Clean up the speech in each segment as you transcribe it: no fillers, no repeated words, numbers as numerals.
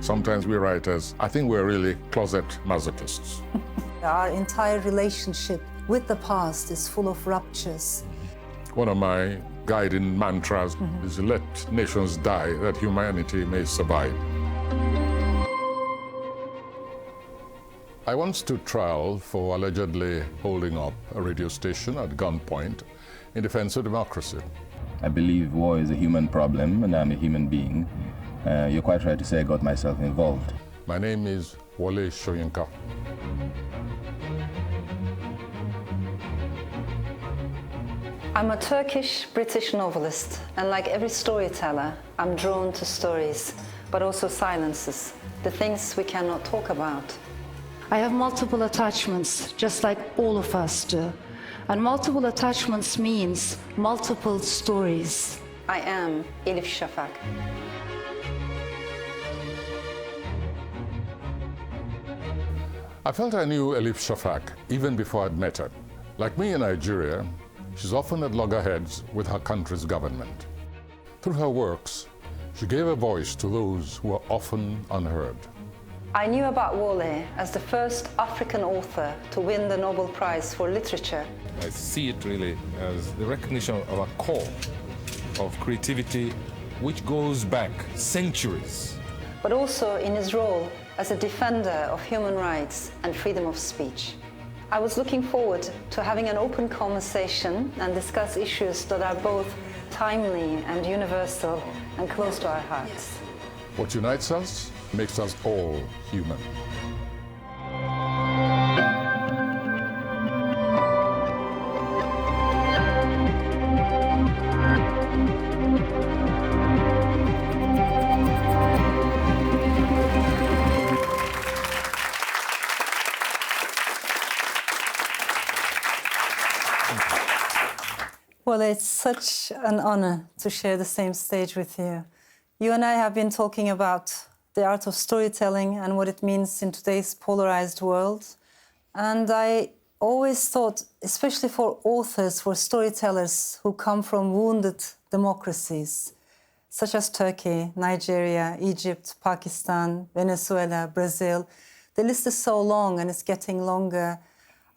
Sometimes we writers, I think we're really closet masochists. Our entire relationship with the past is full of ruptures. One of my guiding mantras is let nations die that humanity may survive. I once stood trial for allegedly holding up a radio station at gunpoint in defense of democracy. I believe war is a human problem and I'm a human being. You're quite right to say I got myself involved. My name is Wole Soyinka. I'm a Turkish-British novelist, and like every storyteller, I'm drawn to stories, but also silences, the things we cannot talk about. I have multiple attachments, just like all of us do. And multiple attachments means multiple stories. I am Elif Shafak. I felt I knew Elif Shafak even before I'd met her. Like me in Nigeria, she's often at loggerheads with her country's government. Through her works, she gave a voice to those who are often unheard. I knew about Wole as the first African author to win the Nobel Prize for literature. I see it really as the recognition of a core of creativity which goes back centuries. But also in his role as a defender of human rights and freedom of speech. I was looking forward to having an open conversation and discuss issues that are both timely and universal and close to our hearts. What unites us makes us all human. Well, it's such an honor to share the same stage with you. You and I have been talking about the art of storytelling and what it means in today's polarized world. And I always thought, especially for authors, for storytellers who come from wounded democracies, such as Turkey, Nigeria, Egypt, Pakistan, Venezuela, Brazil, the list is so long and it's getting longer.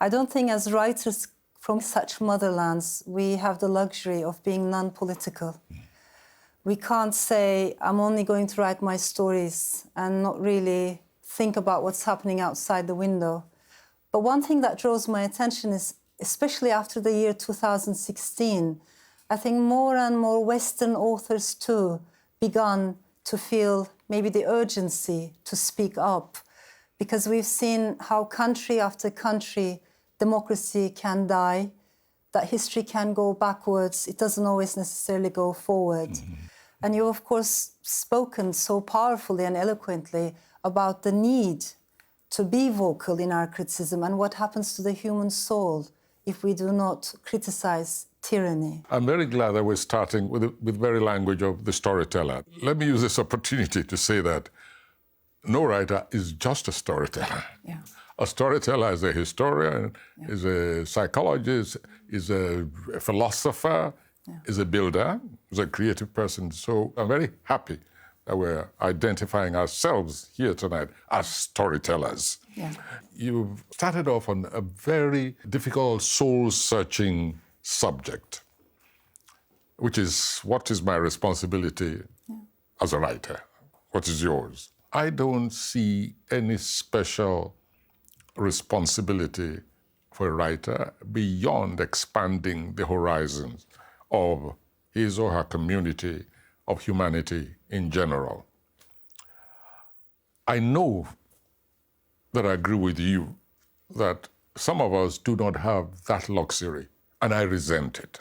I don't think as writers from such motherlands, we have the luxury of being non-political. We can't say, I'm only going to write my stories and not really think about what's happening outside the window. But one thing that draws my attention is, especially after the year 2016, I think more and more Western authors too began to feel maybe the urgency to speak up, because we've seen how country after country democracy can die, that history can go backwards. It doesn't always necessarily go forward. And you've, of course, spoken so powerfully and eloquently about the need to be vocal in our criticism and what happens to the human soul if we do not criticize tyranny. I'm very glad that we're starting with the very language of the storyteller. Let me use this opportunity to say that no writer is just a storyteller. Yeah. A storyteller is a historian, is a psychologist, is a philosopher, is a builder, is a creative person. So I'm very happy that we're identifying ourselves here tonight as storytellers. Yeah. You've started off on a very difficult, soul-searching subject, which is what is my responsibility as a writer? What is yours? I don't see any special responsibility for a writer beyond expanding the horizons of his or her community, of humanity in general. I know that I agree with you that some of us do not have that luxury, and I resent it.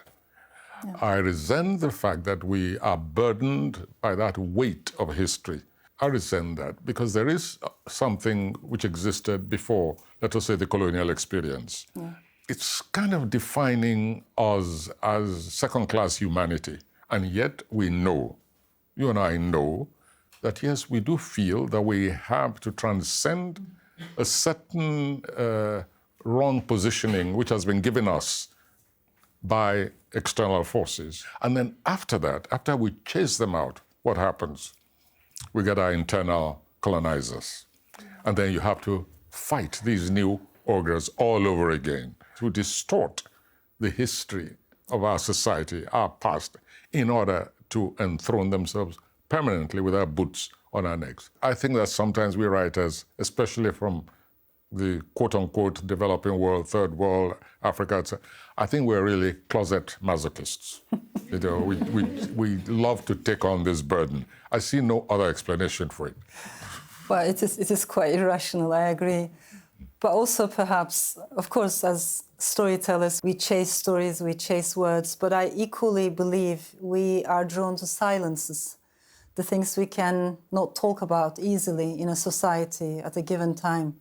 Yeah. I resent the fact that we are burdened by that weight of history. I resent that because there is something which existed before, let us say, the colonial experience. Yeah. It's kind of defining us as second-class humanity. And yet we know, you and I know, that yes, we do feel that we have to transcend a certain wrong positioning which has been given us by external forces. And then after that, after we chase them out, what happens? We get our internal colonizers. And then you have to fight these new ogres all over again to distort the history of our society, our past, in order to enthrone themselves permanently with our boots on our necks. I think that sometimes we writers, especially from the quote-unquote developing world, third world, Africa, I think we're really closet masochists. You know, we love to take on this burden. I see no other explanation for it. Well, it is quite irrational, I agree. But also perhaps, of course, as storytellers, we chase stories, we chase words, but I equally believe we are drawn to silences, the things we can not talk about easily in a society at a given time.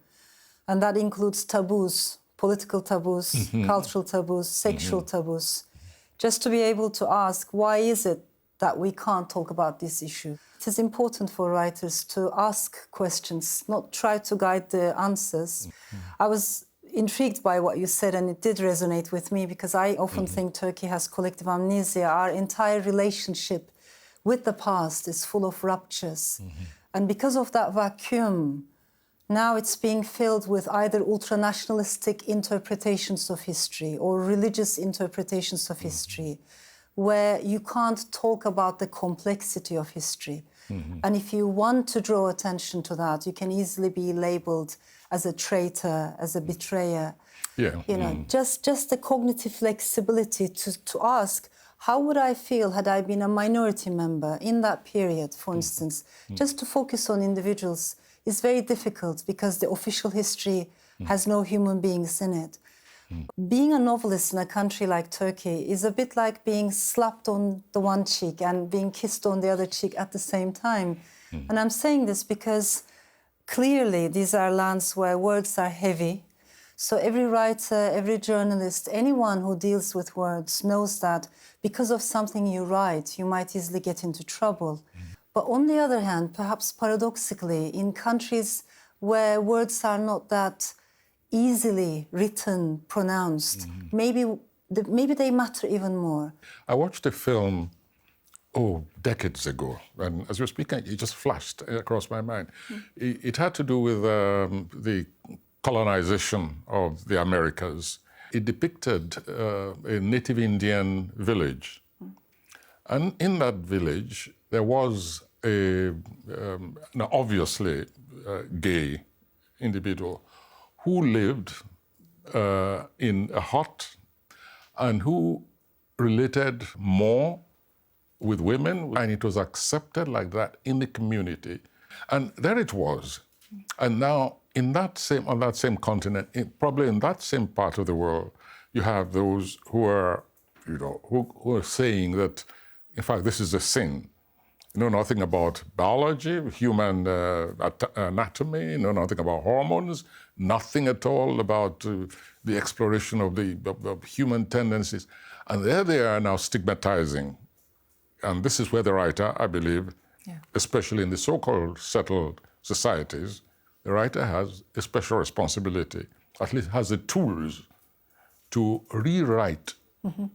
And that includes taboos, political taboos, cultural taboos, sexual taboos. Just to be able to ask, why is it that we can't talk about this issue? It is important for writers to ask questions, not try to guide the answers. I was intrigued by what you said, and it did resonate with me, because I often think Turkey has collective amnesia. Our entire relationship with the past is full of ruptures. And because of that vacuum, now it's being filled with either ultranationalistic interpretations of history or religious interpretations of history, where you can't talk about the complexity of history. And if you want to draw attention to that, you can easily be labeled as a traitor, as a betrayer. Yeah. You know, just the cognitive flexibility to ask, how would I feel had I been a minority member in that period, for instance? Just to focus on individuals is very difficult because the official history has no human beings in it. Being a novelist in a country like Turkey is a bit like being slapped on the one cheek and being kissed on the other cheek at the same time. And I'm saying this because clearly these are lands where words are heavy. So every writer, every journalist, anyone who deals with words knows that because of something you write, you might easily get into trouble. But on the other hand, perhaps paradoxically, in countries where words are not that easily written, pronounced, maybe they matter even more. I watched a film, decades ago, and as you were speaking, it just flashed across my mind. It had to do with the colonization of the Americas. It depicted a native Indian village. And in that village, there was an obviously gay individual who lived in a hut and who related more with women, and it was accepted like that in the community. And there it was. And now on that same continent, probably in that same part of the world, you have those who are, who are saying that, in fact, this is a sin. You know nothing about biology, human anatomy, know nothing about hormones, nothing at all about the exploration of the human tendencies. And there they are now stigmatizing. And this is where the writer, I believe, especially in the so-called settled societies, the writer has a special responsibility, at least has the tools to rewrite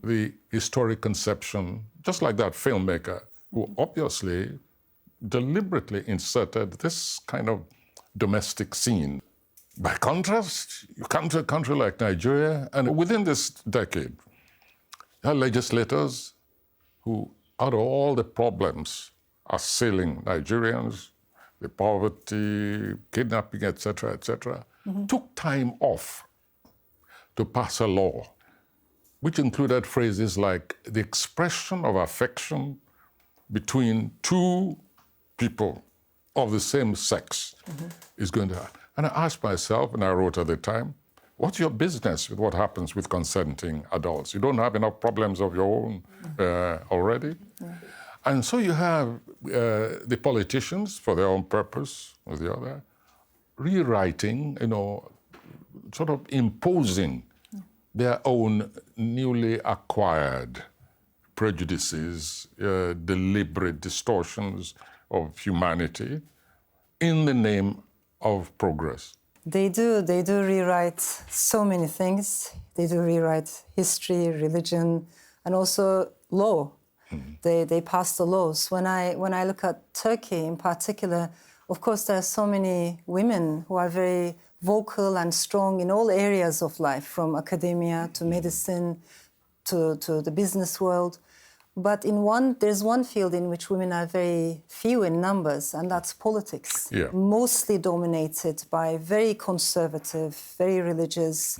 the historic conception, just like that filmmaker who obviously deliberately inserted this kind of domestic scene. By contrast, you come to a country like Nigeria, and within this decade, there are legislators who, out of all the problems assailing Nigerians, the poverty, kidnapping, etc., took time off to pass a law, which included phrases like the expression of affection between two people of the same sex is going to happen. And I asked myself, and I wrote at the time, what's your business with what happens with consenting adults? You don't have enough problems of your own already? And so you have the politicians, for their own purpose or the other, rewriting, sort of imposing their own newly acquired prejudices, deliberate distortions of humanity in the name of progress. They do rewrite so many things. They do rewrite history, religion, and also law. They pass the laws. When I look at Turkey in particular, Of course, there are so many women who are very vocal and strong in all areas of life, from academia to medicine to the business world. But there's one field in which women are very few in numbers, and that's politics. Yeah. Mostly dominated by very conservative, very religious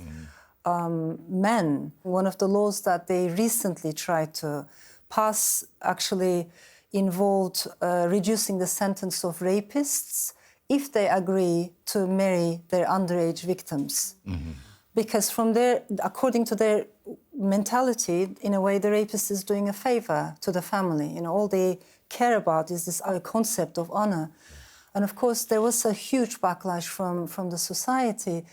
men. One of the laws that they recently tried to pass actually involved reducing the sentence of rapists if they agree to marry their underage victims. Because according to their mentality, in a way, the rapist is doing a favor to the family. You know, all they care about is this concept of honor. And of course, there was a huge backlash from the society,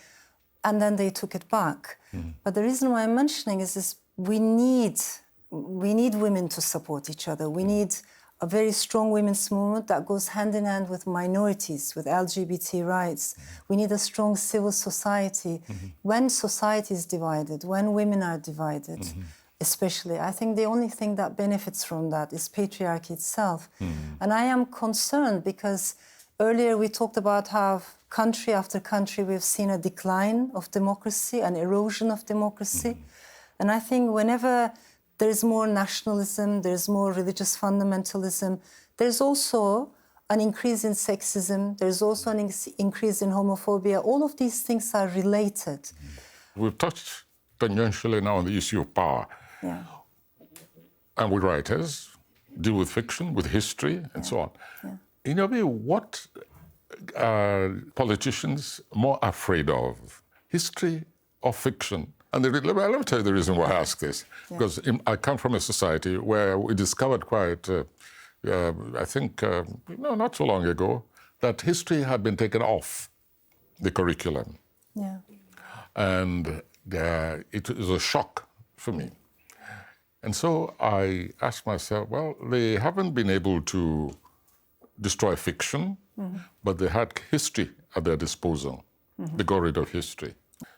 and then they took it back. But the reason why I'm mentioning is this: we need women to support each other. We need a very strong women's movement that goes hand in hand with minorities, with LGBT rights. We need a strong civil society. When society is divided, when women are divided, especially, I think the only thing that benefits from that is patriarchy itself. And I am concerned because earlier we talked about how country after country we've seen a decline of democracy, an erosion of democracy. And I think whenever there's more nationalism, there's more religious fundamentalism, there's also an increase in sexism, there's also an increase in homophobia. All of these things are related. We've touched tangentially now on the issue of power. Yeah. And we writers deal with fiction, with history, and so on. In your view, what are politicians more afraid of, history or fiction? And let me tell you the reason why I ask this. Because I come from a society where we discovered quite, I think, not so long ago, that history had been taken off the curriculum. Yeah. And it was a shock for me. And so I asked myself, well, they haven't been able to destroy fiction, but they had history at their disposal. They got rid of history.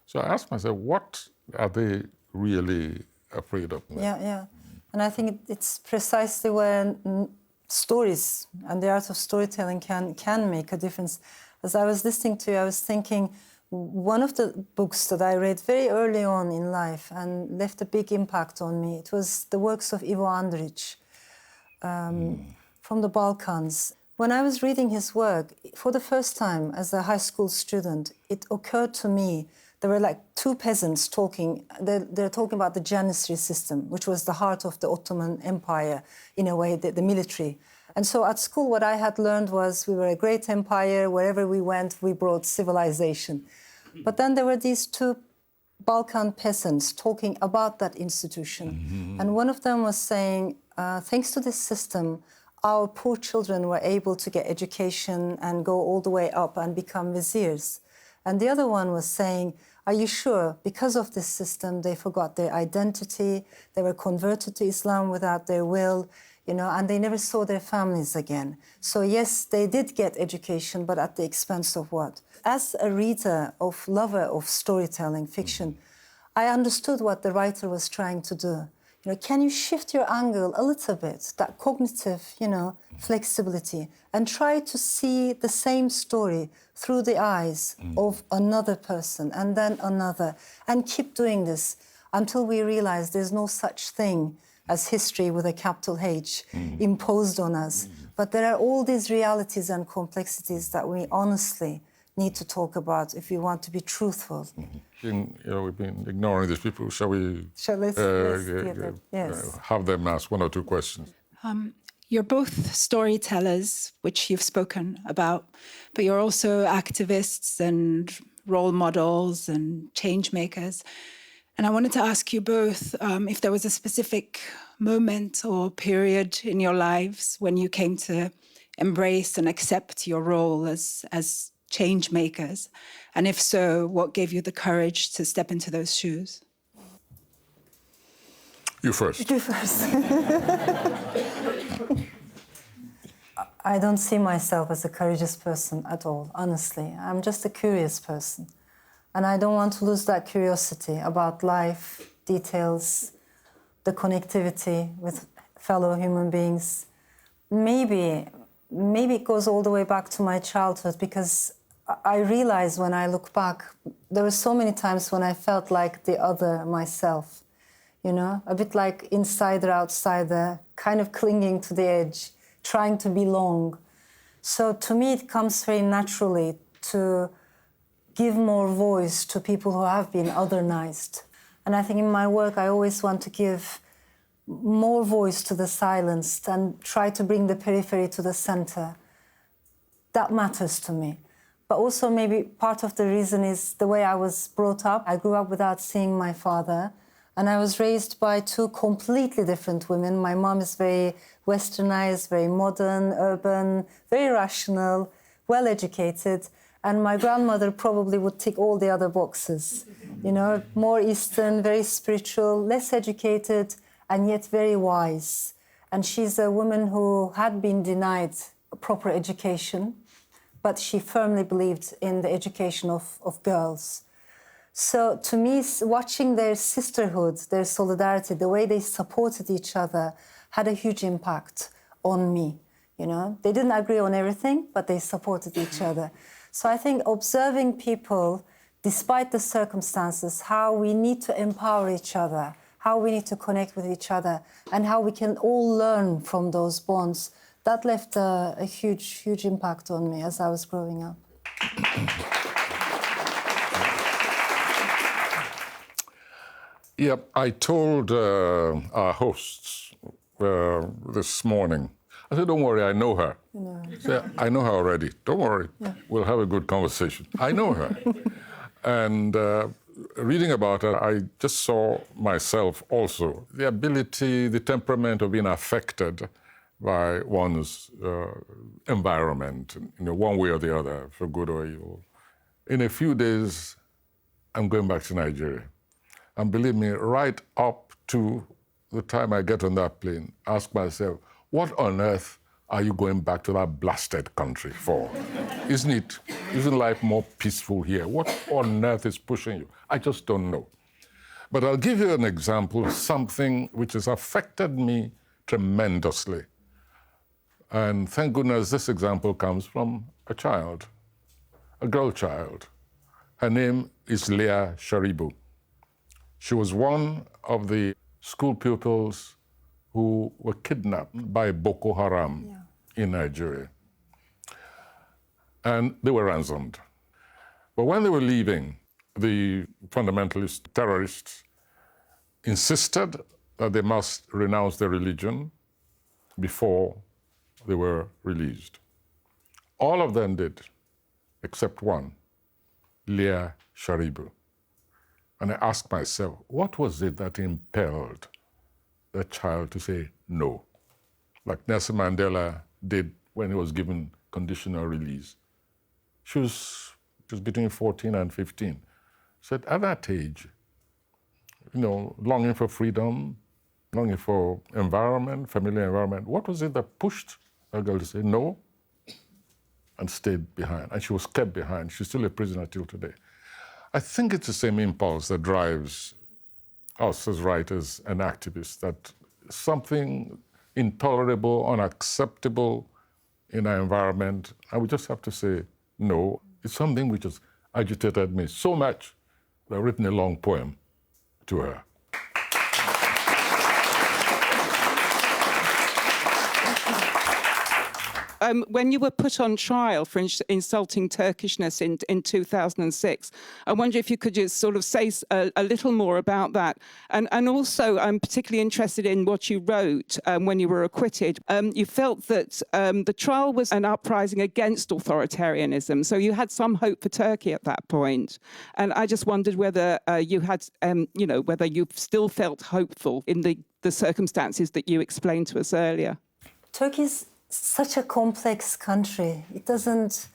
So I asked myself, what are they really afraid of? Yeah. And I think it's precisely where stories and the art of storytelling can make a difference. As I was listening to you, I was thinking, one of the books that I read very early on in life and left a big impact on me, it was the works of Ivo Andrić from the Balkans. When I was reading his work, for the first time as a high school student, it occurred to me, there were like two peasants talking. They're talking about the Janissary system, which was the heart of the Ottoman Empire, in a way, the military. And so at school, what I had learned was we were a great empire. Wherever we went, we brought civilization. But then there were these two Balkan peasants talking about that institution. And one of them was saying, thanks to this system, our poor children were able to get education and go all the way up and become viziers. And the other one was saying, are you sure? Because of this system, they forgot their identity, they were converted to Islam without their will, and they never saw their families again. So yes, they did get education, but at the expense of what? As a reader, lover of storytelling, fiction, I understood what the writer was trying to do. Can you shift your angle a little bit, that cognitive, flexibility, and try to see the same story through the eyes of another person and then another, and keep doing this until we realize there's no such thing as history with a capital H imposed on us. But there are all these realities and complexities that we honestly need to talk about if we want to be truthful. We've been ignoring these people. Shall we Yes. have them ask one or two questions? You're both storytellers, which you've spoken about, but you're also activists and role models and change makers. And I wanted to ask you both if there was a specific moment or period in your lives when you came to embrace and accept your role as change makers, and if so, what gave you the courage to step into those shoes? You first. You first. I don't see myself as a courageous person at all, honestly. I'm just a curious person. And I don't want to lose that curiosity about life, details, the connectivity with fellow human beings. Maybe maybe it goes all the way back to my childhood, because I realize when I look back, there were so many times when I felt like the other myself, you know, a bit like insider, outsider, kind of clinging to the edge, trying to belong. So to me, it comes very naturally to give more voice to people who have been othernized. And I think in my work, I always want to give more voice to the silenced and try to bring the periphery to the center. That matters to me. But also maybe part of the reason is the way I was brought up. I grew up without seeing my father, and I was raised by two completely different women. My mom is very westernized, very modern, urban, very rational, well-educated, and my grandmother probably would tick all the other boxes. You know, more Eastern, very spiritual, less educated, and yet very wise. And she's a woman who had been denied proper education, but she firmly believed in the education of girls. So to me, watching their sisterhood, their solidarity, the way they supported each other had a huge impact on me, you know. They didn't agree on everything, but they supported each other. So I think observing people, despite the circumstances, how we need to empower each other, how we need to connect with each other, and how we can all learn from those bonds, that left a huge, huge impact on me as I was growing up. Yep, I told our hosts this morning, I said, don't worry, I know her. No. Said, I know her already. Don't worry, we'll have a good conversation. I know her. And reading about her, I just saw myself also, the ability, the temperament of being affected by one's environment, you know, one way or the other, for good or evil. In a few days, I'm going back to Nigeria. And believe me, right up to the time I get on that plane, ask myself, what on earth are you going back to that blasted country for? Isn't life more peaceful here? What on earth is pushing you? I just don't know. But I'll give you an example of something which has affected me tremendously. And thank goodness this example comes from a child, a girl child. Her name is Leah Sharibu. She was one of the school pupils who were kidnapped by Boko Haram in Nigeria. And they were ransomed. But when they were leaving, the fundamentalist terrorists insisted that they must renounce their religion before they were released. All of them did, except one, Leah Sharibu. And I asked myself, what was it that impelled the child to say no? Like Nelson Mandela did when he was given conditional release. She was between 14 and 15. Said at that age, you know, longing for freedom, longing for environment, familiar environment, what was it that pushed a girl to say no and stayed behind? And she was kept behind. She's still a prisoner till today. I think it's the same impulse that drives us as writers and activists, that something intolerable, unacceptable in our environment, and we just have to say no. It's something which has agitated me so much that I've written a long poem to her. When you were put on trial for insulting Turkishness in 2006, I wonder if you could just sort of say a little more about that. And also, I'm particularly interested in what you wrote when you were acquitted. You felt that the trial was an uprising against authoritarianism, so you had some hope for Turkey at that point. And I just wondered whether you had, you know, whether you still felt hopeful in the circumstances that you explained to us earlier. Turkey's such a complex country. It doesn't,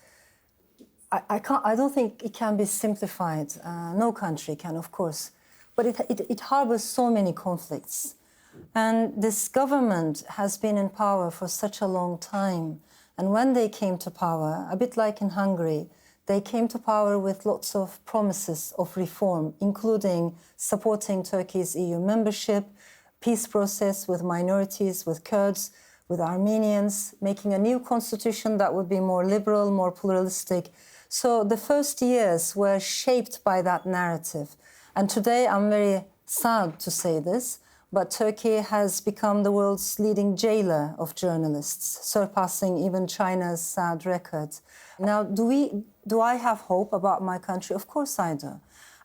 I don't think it can be simplified. No country can, of course. But it harbors so many conflicts. And this government has been in power for such a long time. And when they came to power, a bit like in Hungary, they came to power with lots of promises of reform, including supporting Turkey's EU membership, peace process with minorities, with Kurds, with Armenians, making a new constitution that would be more liberal, more pluralistic. So the first years were shaped by that narrative. And today, I'm very sad to say this, but Turkey has become the world's leading jailer of journalists, surpassing even China's sad record. Now, do I have hope about my country? Of course I do.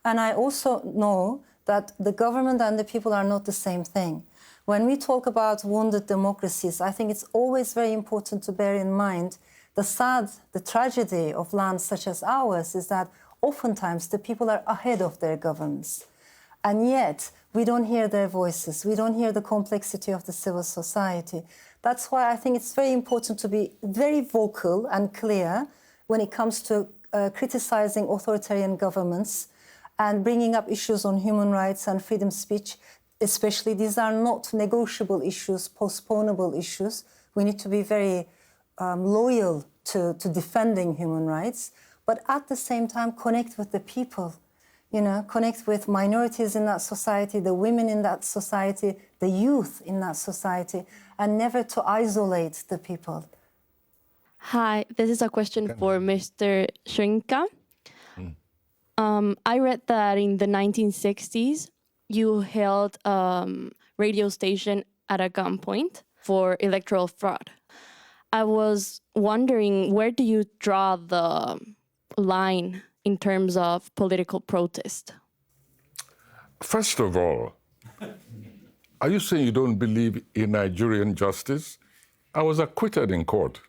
And I also know that the government and the people are not the same thing. When we talk about wounded democracies, I think it's always very important to bear in mind the tragedy of lands such as ours is that oftentimes the people are ahead of their governments. And yet, we don't hear their voices. We don't hear the complexity of the civil society. That's why I think it's very important to be very vocal and clear when it comes to criticizing authoritarian governments and bringing up issues on human rights and freedom of speech. Especially, these are not negotiable issues, postponable issues. We need to be very loyal to defending human rights, but at the same time connect with the people, connect with minorities in that society, the women in that society, the youth in that society, and never to isolate the people. Hi, this is a question for Mr. Soyinka. I read that in the 1960s, you held a radio station at a gunpoint for electoral fraud. I was wondering, where do you draw the line in terms of political protest? First of all, are you saying you don't believe in Nigerian justice? I was acquitted in court.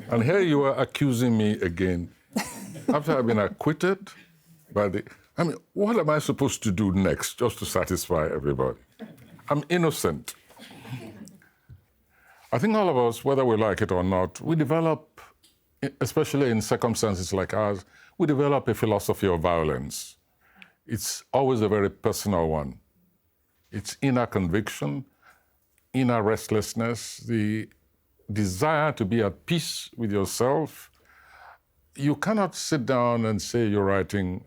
And here you are accusing me again. After I've been acquitted by what am I supposed to do next just to satisfy everybody? I'm innocent. I think all of us, whether we like it or not, we develop, especially in circumstances like ours, we develop a philosophy of violence. It's always a very personal one. It's inner conviction, inner restlessness, the desire to be at peace with yourself. You cannot sit down and say you're writing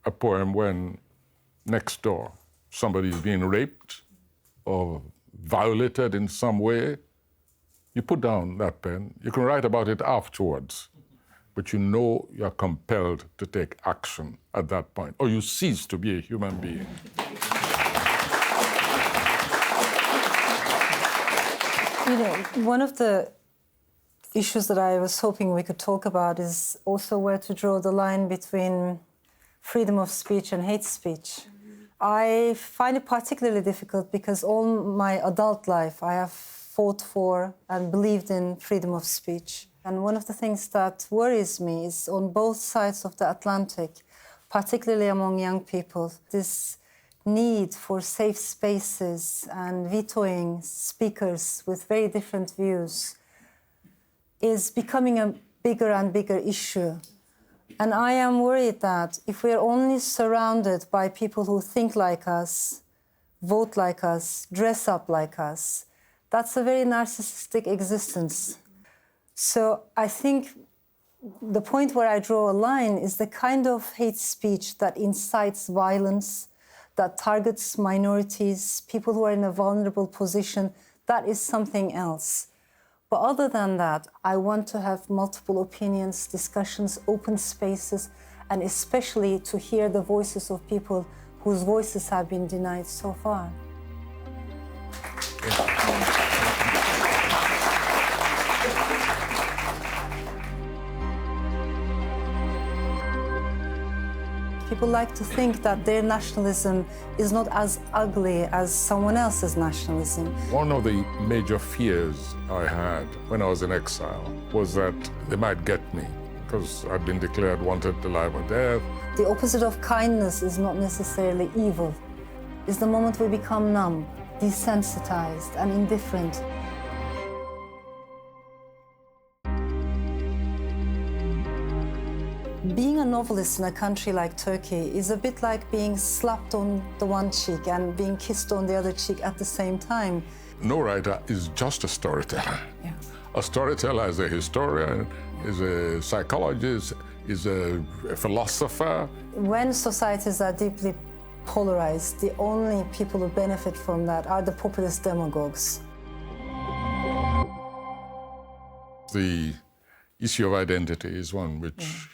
a poem when next door somebody is being raped or violated in some way. You put down that pen. You can write about it afterwards, but you know you're compelled to take action at that point, or you cease to be a human being. One of the issues that I was hoping we could talk about is also where to draw the line between freedom of speech and hate speech. I find it particularly difficult because all my adult life I have fought for and believed in freedom of speech. And one of the things that worries me is on both sides of the Atlantic, particularly among young people, this need for safe spaces and vetoing speakers with very different views is becoming a bigger and bigger issue. And I am worried that if we're only surrounded by people who think like us, vote like us, dress up like us, that's a very narcissistic existence. So I think the point where I draw a line is the kind of hate speech that incites violence, that targets minorities, people who are in a vulnerable position, that is something else. But other than that, I want to have multiple opinions, discussions, open spaces, and especially to hear the voices of people whose voices have been denied so far. People like to think that their nationalism is not as ugly as someone else's nationalism. One of the major fears I had when I was in exile was that they might get me because I'd been declared wanted alive or dead. The opposite of kindness is not necessarily evil. It's the moment we become numb, desensitized, and indifferent. Being a novelist in a country like Turkey is a bit like being slapped on the one cheek and being kissed on the other cheek at the same time. No writer is just a storyteller. Yeah. A storyteller is a historian, is a psychologist, is a philosopher. When societies are deeply polarized, the only people who benefit from that are the populist demagogues. The issue of identity is one which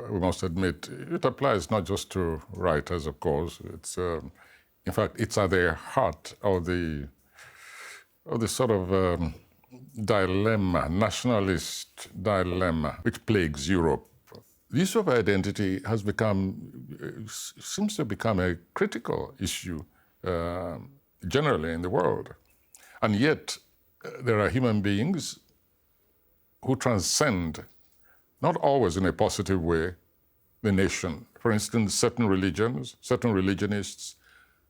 we must admit, it applies not just to writers, of course. It's, in fact, it's at the heart of the sort of dilemma, nationalist dilemma, which plagues Europe. The issue of identity has seems to have become a critical issue generally in the world. And yet, there are human beings who transcend, not always in a positive way, the nation. For instance, certain religions, certain religionists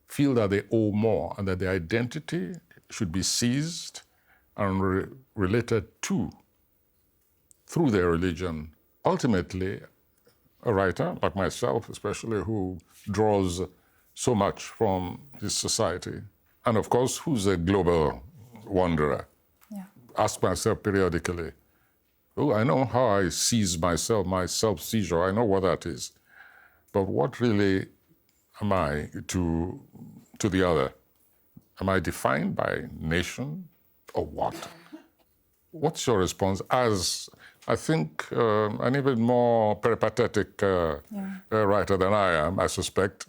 feel that they owe more and that their identity should be seized and related to, through their religion. Ultimately, a writer like myself, especially, who draws so much from his society, and of course, who's a global wanderer, ask myself periodically, oh, I know how I seize myself, my self-seizure, I know what that is. But what really am I to the other? Am I defined by nation or what? What's your response as, I think, an even more peripatetic writer than I am, I suspect?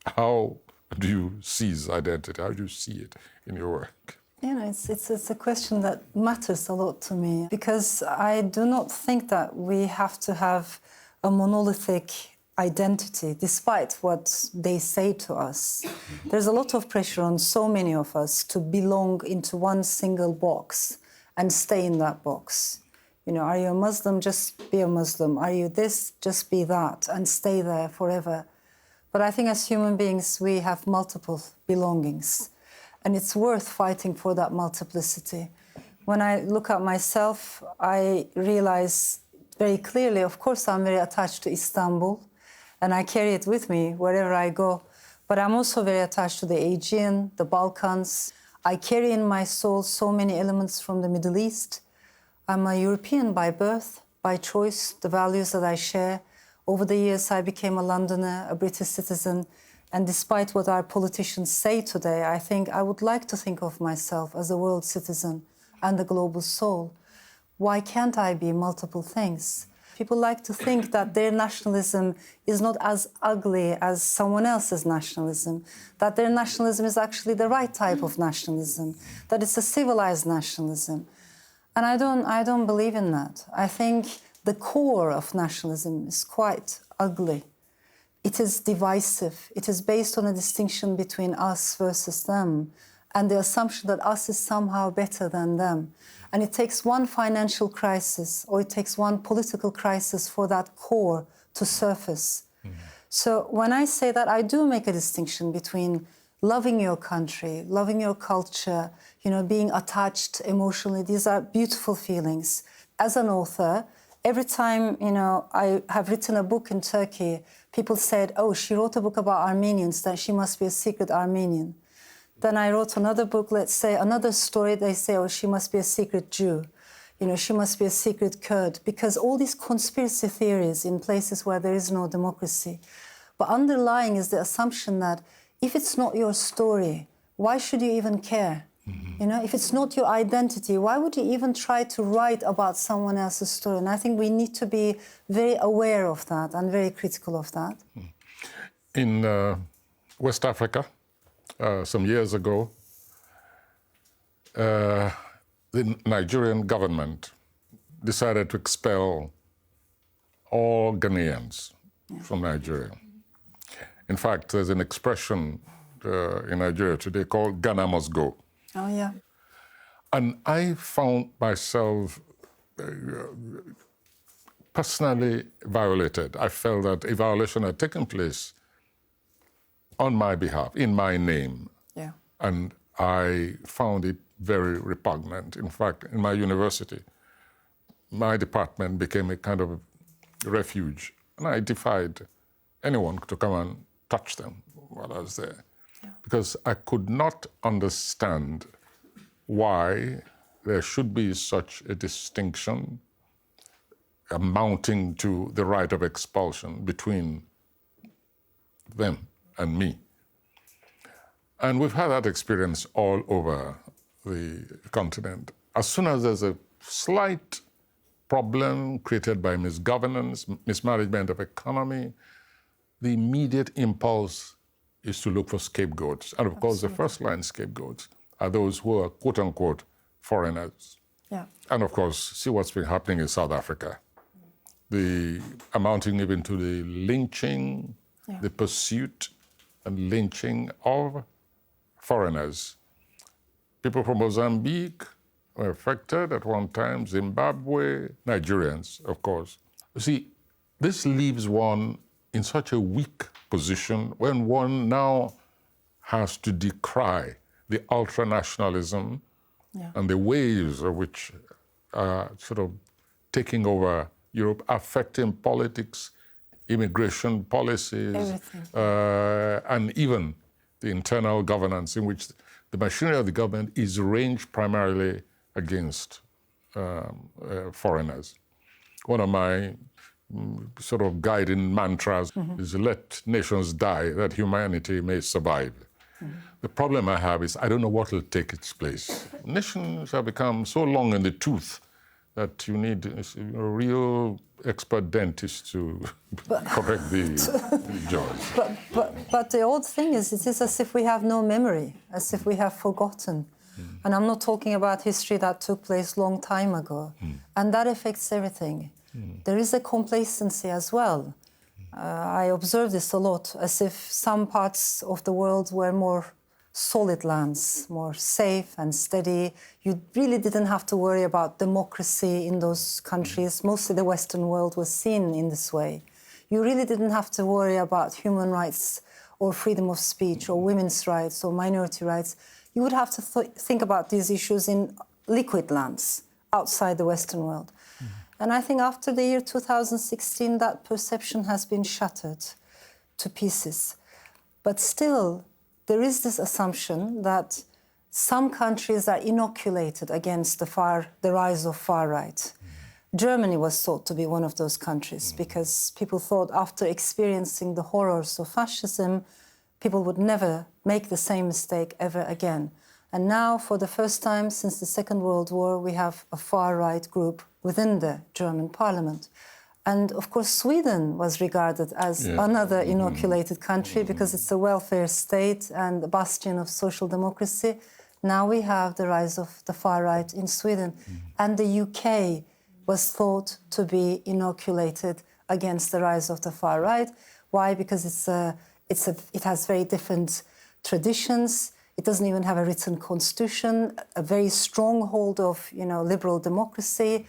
How do you seize identity? How do you see it in your work? You know, it's a question that matters a lot to me, because I do not think that we have to have a monolithic identity, despite what they say to us. There's a lot of pressure on so many of us to belong into one single box and stay in that box. You know, are you a Muslim? Just be a Muslim. Are you this? Just be that and stay there forever. But I think as human beings, we have multiple belongings. And it's worth fighting for that multiplicity. When I look at myself, I realize very clearly, of course, I'm very attached to Istanbul, and I carry it with me wherever I go. But I'm also very attached to the Aegean, the Balkans. I carry in my soul so many elements from the Middle East. I'm a European by birth, by choice, the values that I share. Over the years, I became a Londoner, a British citizen. And despite what our politicians say today, I think I would like to think of myself as a world citizen and a global soul. Why can't I be multiple things? People like to think that their nationalism is not as ugly as someone else's nationalism, that their nationalism is actually the right type of nationalism, that it's a civilized nationalism. And I don't believe in that. I think the core of nationalism is quite ugly. It is divisive. It is based on a distinction between us versus them, and the assumption that us is somehow better than them. And it takes one financial crisis or it takes one political crisis for that core to surface. Mm-hmm. So when I say that, I do make a distinction between loving your country, loving your culture, being attached emotionally. These are beautiful feelings. As an author, every time, I have written a book in Turkey, people said, oh, she wrote a book about Armenians, then she must be a secret Armenian. Then I wrote another book, let's say, another story, they say, oh, she must be a secret Jew. She must be a secret Kurd. Because all these conspiracy theories in places where there is no democracy. But underlying is the assumption that if it's not your story, why should you even care? Mm-hmm. If it's not your identity, why would you even try to write about someone else's story? And I think we need to be very aware of that and very critical of that. In West Africa, some years ago, the Nigerian government decided to expel all Ghanaians from Nigeria. In fact, there's an expression in Nigeria today called Ghana must go. Oh, yeah. And I found myself personally violated. I felt that a violation had taken place on my behalf, in my name. Yeah. And I found it very repugnant. In fact, in my university, my department became a kind of refuge. And I defied anyone to come and touch them while I was there. Yeah. Because I could not understand why there should be such a distinction amounting to the right of expulsion between them and me. And we've had that experience all over the continent. As soon as there's a slight problem created by misgovernance, mismanagement of economy, the immediate impulse is to look for scapegoats. And of course, the first line scapegoats are those who are quote unquote foreigners. Yeah. And of course, see what's been happening in South Africa. The amounting even to the lynching, the pursuit and lynching of foreigners. People from Mozambique were affected at one time, Zimbabwe, Nigerians, of course. You see, this leaves one in such a weak position when one now has to decry the ultranationalism and the waves of which are sort of taking over Europe, affecting politics, immigration policies, and even the internal governance in which the machinery of the government is ranged primarily against foreigners. One of my sort of guiding mantras is let nations die that humanity may survive. The problem I have is I don't know what will take its place. Nations have become so long in the tooth that you need a real expert dentist to correct the jaws. But the odd thing is, it is as if we have no memory, as if we have forgotten. And I'm not talking about history that took place long time ago. And that affects everything. There is a complacency as well. I observe this a lot, as if some parts of the world were more solid lands, more safe and steady. You really didn't have to worry about democracy in those countries. Mostly the Western world was seen in this way. You really didn't have to worry about human rights or freedom of speech or women's rights or minority rights. You would have to think about these issues in liquid lands outside the Western world. And I think after the year 2016, that perception has been shattered to pieces. But still, there is this assumption that some countries are inoculated against the rise of far right. Germany was thought to be one of those countries because people thought after experiencing the horrors of fascism, people would never make the same mistake ever again. And now, for the first time since the Second World War, we have a far-right group within the German parliament. And of course, Sweden was regarded as another inoculated country because it's a welfare state and a bastion of social democracy. Now we have the rise of the far right in Sweden. And the UK was thought to be inoculated against the rise of the far right. Why? Because it has very different traditions. It doesn't even have a written constitution, a very strong hold of, liberal democracy,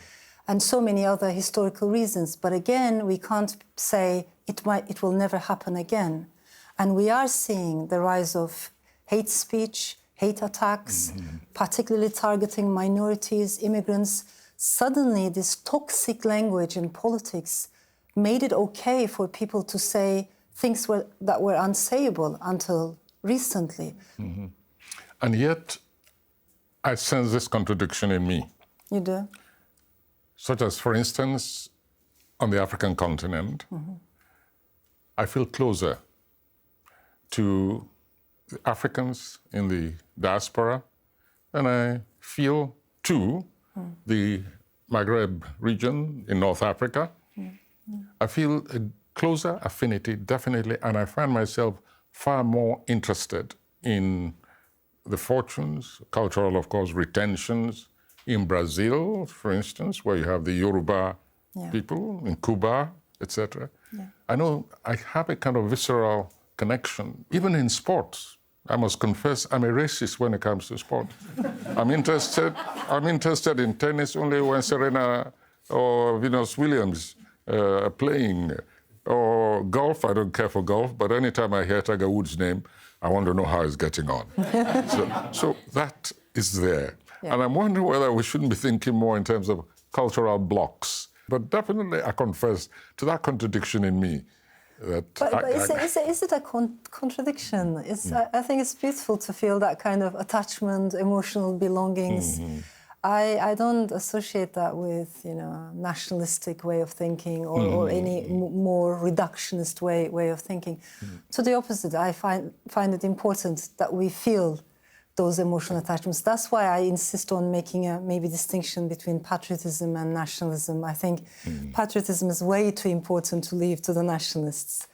and so many other historical reasons. But again, we can't say it will never happen again. And we are seeing the rise of hate speech, hate attacks, particularly targeting minorities, immigrants. Suddenly, this toxic language in politics made it okay for people to say things that were unsayable until recently. And yet, I sense this contradiction in me. You do? Such as, for instance, on the African continent, I feel closer to the Africans in the diaspora than I feel to the Maghreb region in North Africa. I feel a closer affinity, definitely, and I find myself far more interested in the fortunes, cultural, of course, retentions, in Brazil, for instance, where you have the Yoruba people, in Cuba, etc. I know I have a kind of visceral connection, even in sports. I must confess, I'm a racist when it comes to sport. I'm interested in tennis only when Serena or Venus Williams are playing. Or golf, I don't care for golf, but anytime I hear Tiger Woods' name, I want to know how he's getting on. so that is there. Yeah. And I'm wondering whether we shouldn't be thinking more in terms of cultural blocks. But definitely, I confess to that contradiction in me. Is it a contradiction? I think it's beautiful to feel that kind of attachment, emotional belongings. I don't associate that with, nationalistic way of thinking or any more reductionist way of thinking. To the opposite, I find it important that we feel those emotional attachments. That's why I insist on making a maybe distinction between patriotism and nationalism. I think patriotism is way too important to leave to the nationalists.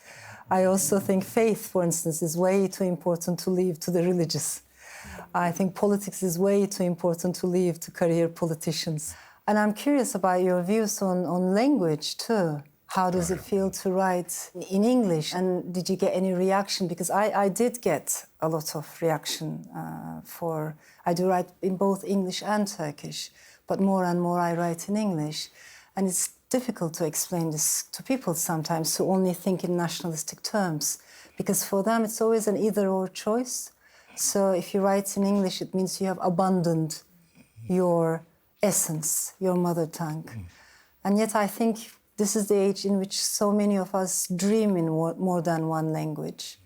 I also think faith, for instance, is way too important to leave to the religious. I think politics is way too important to leave to career politicians. And I'm curious about your views on language too. How does it feel to write in English? And did you get any reaction? Because I did get a lot of reaction I do write in both English and Turkish, but more and more I write in English. And it's difficult to explain this to people sometimes who only think in nationalistic terms, because for them it's always an either-or choice. So if you write in English, it means you have abandoned your essence, your mother tongue. And yet I think this is the age in which so many of us dream in more than one language.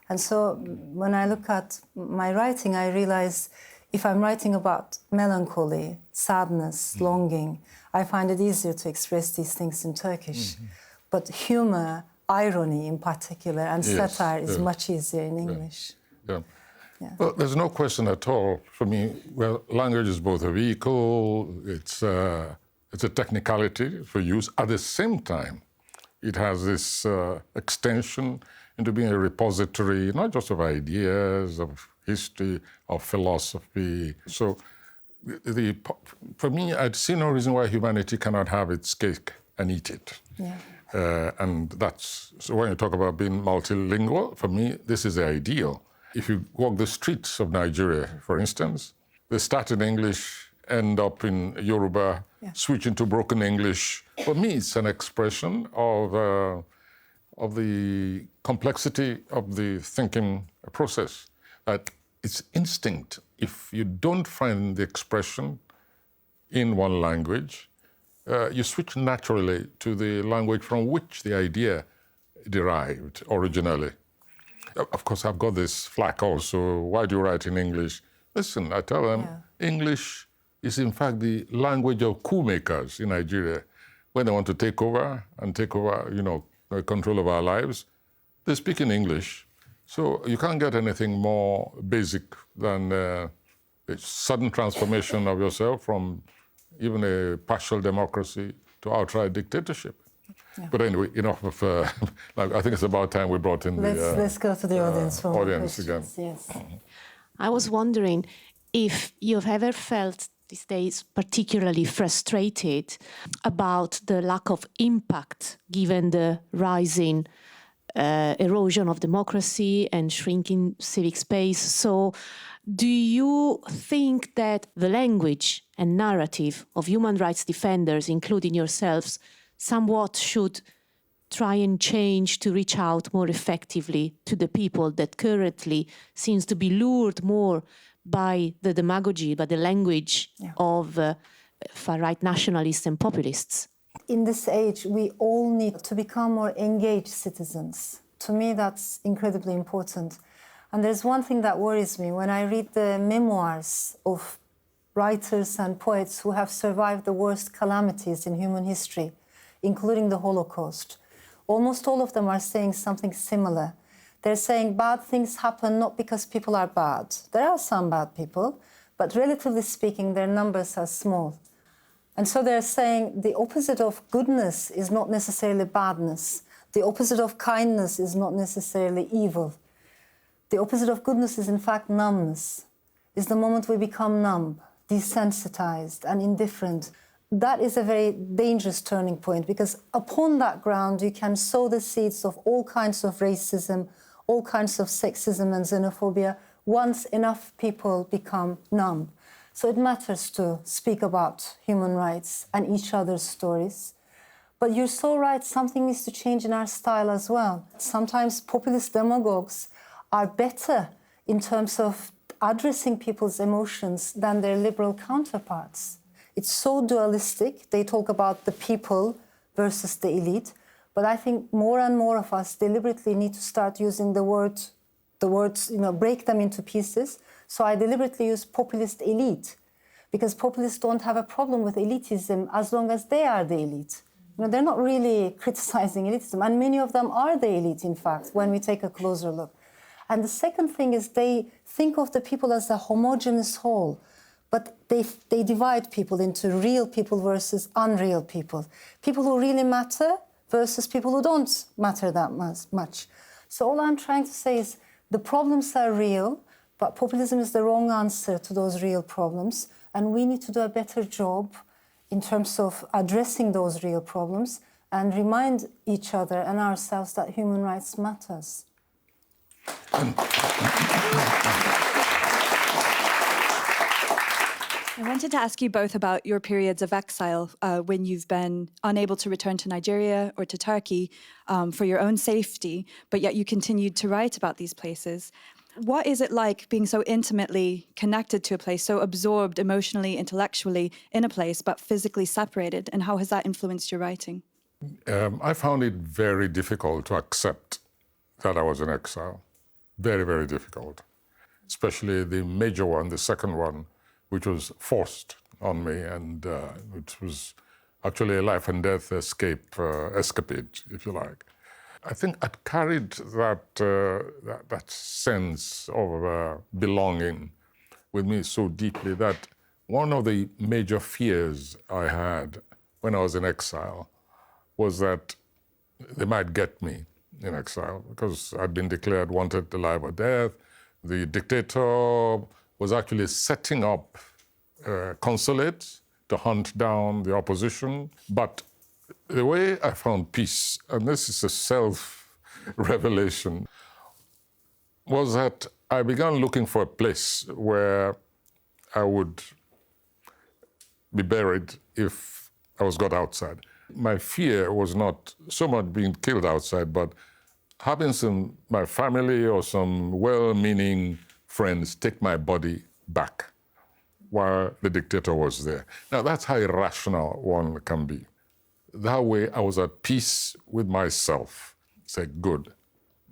And so when I look at my writing, I realize if I'm writing about melancholy, sadness, longing, I find it easier to express these things in Turkish. But humor, irony in particular, and satire is much easier in English. Yeah. Well, there's no question at all for me. Well, language is both a vehicle, it's a technicality for use. At the same time, it has this extension into being a repository, not just of ideas, of history, of philosophy. So for me, I'd see no reason why humanity cannot have its cake and eat it. And so when you talk about being multilingual, for me, this is the ideal. If you walk the streets of Nigeria, for instance, they start in English, end up in Yoruba, switch into broken English. For me, it's an expression of the complexity of the thinking process. That it's instinct. If you don't find the expression in one language, you switch naturally to the language from which the idea derived originally. Of course, I've got this flack also. Why do you write in English? Listen, I tell them, English is in fact the language of coup makers in Nigeria. When they want to take over, control of our lives, they speak in English. So you can't get anything more basic than a sudden transformation of yourself from even a partial democracy to outright dictatorship. But anyway, enough of. I think it's about time we brought in let's go to the audience for audience again. Yes. I was wondering if you've ever felt these days particularly frustrated about the lack of impact given the rising erosion of democracy and shrinking civic space. So do you think that the language and narrative of human rights defenders, including yourselves, somewhat should try and change to reach out more effectively to the people that currently seems to be lured more by the demagogy, by the language of far-right nationalists and populists? In this age, we all need to become more engaged citizens. To me, that's incredibly important. And there's one thing that worries me. When I read the memoirs of writers and poets who have survived the worst calamities in human history, including the Holocaust, almost all of them are saying something similar. They're saying bad things happen not because people are bad. There are some bad people, but relatively speaking, their numbers are small. And so they're saying the opposite of goodness is not necessarily badness. The opposite of kindness is not necessarily evil. The opposite of goodness is in fact numbness. It's the moment we become numb, desensitized and indifferent. That is a very dangerous turning point, because upon that ground you can sow the seeds of all kinds of racism, all kinds of sexism and xenophobia once enough people become numb. So it matters to speak about human rights and each other's stories. But you're so right, something needs to change in our style as well. Sometimes populist demagogues are better in terms of addressing people's emotions than their liberal counterparts. It's so dualistic. They talk about the people versus the elite. But I think more and more of us deliberately need to start using the words, break them into pieces. So I deliberately use populist elite, because populists don't have a problem with elitism as long as they are the elite. They're not really criticizing elitism, and many of them are the elite, in fact, when we take a closer look. And the second thing is they think of the people as a homogeneous whole, but they divide people into real people versus unreal people. People who really matter versus people who don't matter that much. So all I'm trying to say is the problems are real, but populism is the wrong answer to those real problems. And we need to do a better job in terms of addressing those real problems and remind each other and ourselves that human rights matters. I wanted to ask you both about your periods of exile when you've been unable to return to Nigeria or to Turkey for your own safety, but yet you continued to write about these places. What is it like being so intimately connected to a place, so absorbed emotionally, intellectually in a place, but physically separated? And how has that influenced your writing? I found it very difficult to accept that I was in exile. Very, very difficult. Especially the major one, the second one, which was forced on me, and which was actually a life and death escapade, if you like. I think I carried that sense of belonging with me so deeply that one of the major fears I had when I was in exile was that they might get me in exile because I'd been declared wanted alive or death. The dictator was actually setting up consulates to hunt down the opposition. But the way I found peace, and this is a self-revelation, was that I began looking for a place where I would be buried if I was got outside. My fear was not so much being killed outside, but having my family or some well-meaning friends take my body back while the dictator was there. Now, that's how irrational one can be. That way, I was at peace with myself. Say, good,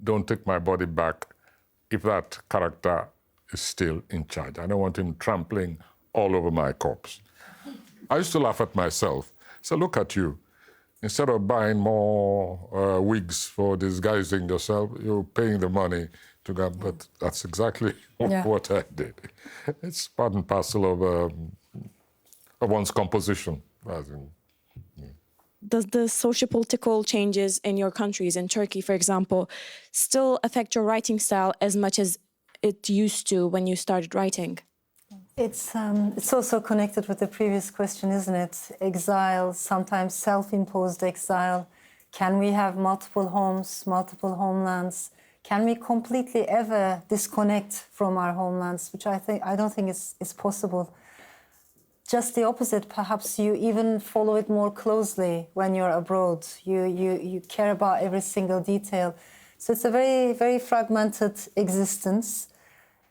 don't take my body back if that character is still in charge. I don't want him trampling all over my corpse. I used to laugh at myself. So look at you. Instead of buying more wigs for disguising yourself, you're paying the money to go. But that's exactly what I did. It's part and parcel of one's composition. Does the socio-political changes in your countries, in Turkey, for example, still affect your writing style as much as it used to when you started writing? It's also connected with the previous question, isn't it? Exile, sometimes self-imposed exile. Can we have multiple homes, multiple homelands? Can we completely ever disconnect from our homelands, which I don't think is possible. Just the opposite, perhaps you even follow it more closely when you're abroad. You care about every single detail. So it's a very, very fragmented existence.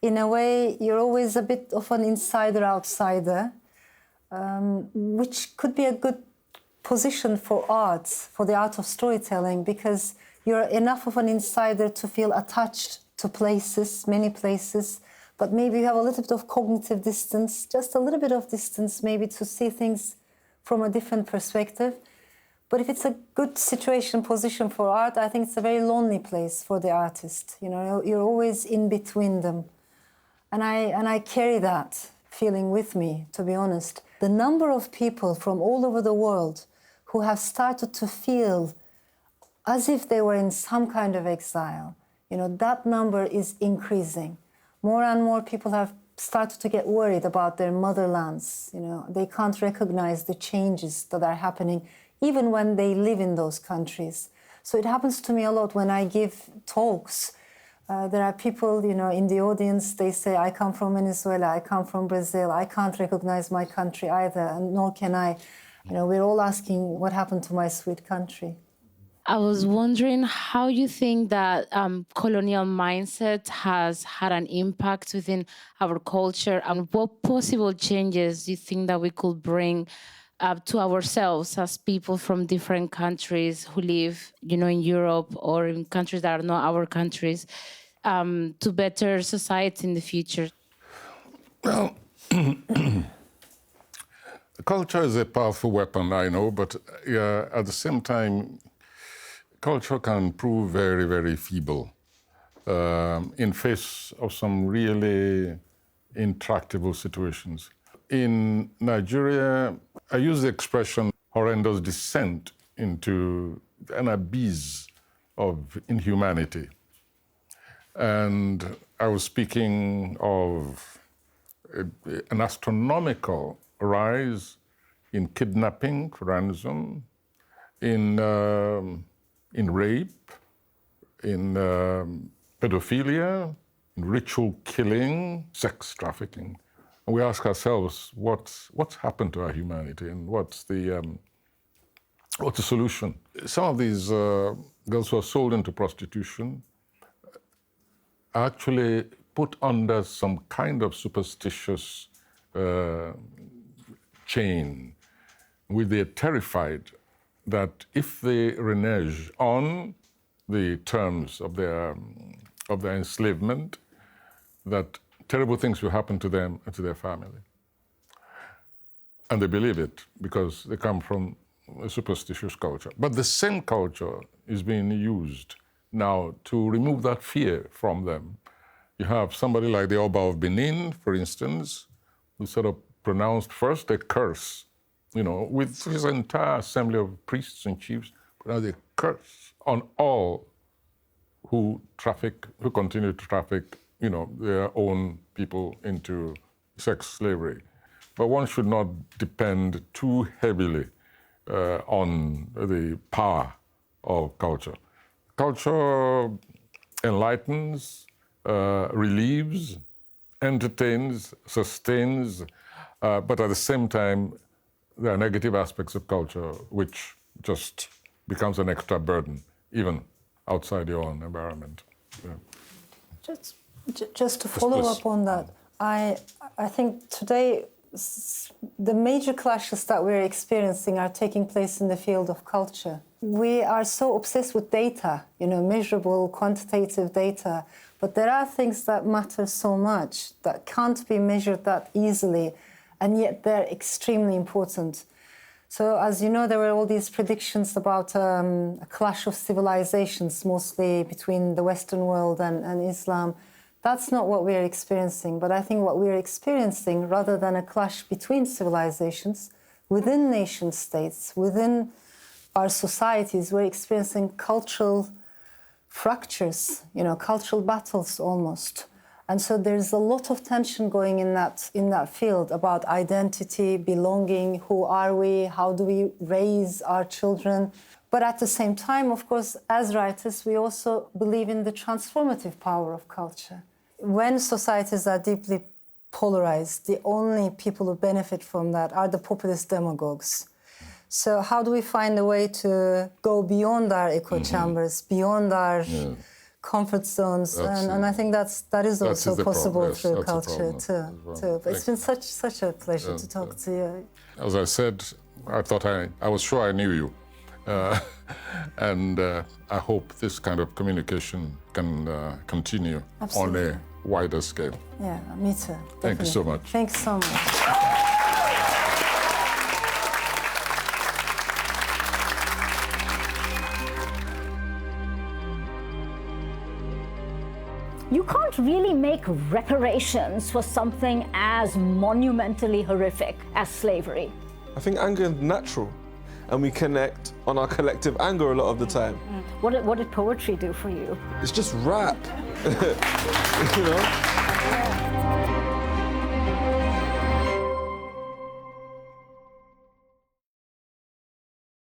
In a way, you're always a bit of an insider-outsider, which could be a good position for art, for the art of storytelling, because you're enough of an insider to feel attached to places, many places, but maybe you have a little bit of cognitive distance, just a little bit of distance, maybe to see things from a different perspective. But if it's a good position for art, I think it's a very lonely place for the artist. You know, you're always in between them. And I carry that feeling with me, to be honest. The number of people from all over the world who have started to feel as if they were in some kind of exile, you know, that number is increasing. More and more people have started to get worried about their motherlands. You know, they can't recognize the changes that are happening, even when they live in those countries. So it happens to me a lot when I give talks. There are people, you know, in the audience, they say, I come from Venezuela, I come from Brazil, I can't recognize my country either, and nor can I. You know, we're all asking what happened to my sweet country. I was wondering how you think that colonial mindset has had an impact within our culture, and what possible changes do you think that we could bring to ourselves as people from different countries who live, you know, in Europe or in countries that are not our countries, to better society in the future? Well, culture is a powerful weapon, I know, but at the same time, culture can prove very, very feeble. in face of some really intractable situations. In Nigeria, I use the expression horrendous descent into an abyss of inhumanity. And I was speaking of an astronomical rise in kidnapping, ransom, in rape, in pedophilia, in ritual killing, sex trafficking. And we ask ourselves, what's happened to our humanity, and what's the solution? Some of these girls who are sold into prostitution are actually put under some kind of superstitious chain, where they're terrified that if they renege on the terms of their enslavement, that terrible things will happen to them and to their family. And they believe it because they come from a superstitious culture. But the same culture is being used now to remove that fear from them. You have somebody like the Oba of Benin, for instance, who sort of pronounced first a curse, with his entire assembly of priests and chiefs, pronounced a curse on all who continue to traffic, their own people into sex slavery. But one should not depend too heavily on the power of culture. Culture enlightens, relieves, entertains, sustains, but at the same time, there are negative aspects of culture which just becomes an extra burden, even outside your own environment. Yeah. Just to follow up on that, I think today the major clashes that we're experiencing are taking place in the field of culture. We are so obsessed with data, measurable, quantitative data, but there are things that matter so much that can't be measured that easily, and yet they're extremely important. So, as you know, there were all these predictions about a clash of civilizations, mostly between the Western world and Islam. That's not what we're experiencing, but I think what we're experiencing, rather than a clash between civilizations, within nation states, within our societies, we're experiencing cultural fractures, cultural battles almost. And so there's a lot of tension going in that field about identity, belonging, who are we, how do we raise our children. But at the same time, of course, as writers, we also believe in the transformative power of culture. When societies are deeply polarized, the only people who benefit from that are the populist demagogues. So how do we find a way to go beyond our echo chambers, beyond our comfort zones? And I think that is also possible through culture too. But it's been such a pleasure to talk to you. As I said, I thought I was sure I knew you. And I hope this kind of communication can continue on a wider scale. Yeah, me too. Definitely. Thank you so much. Thanks so much. You can't really make reparations for something as monumentally horrific as slavery. I think anger is natural, and we connect on our collective anger a lot of the time. What did poetry do for you? It's just rap,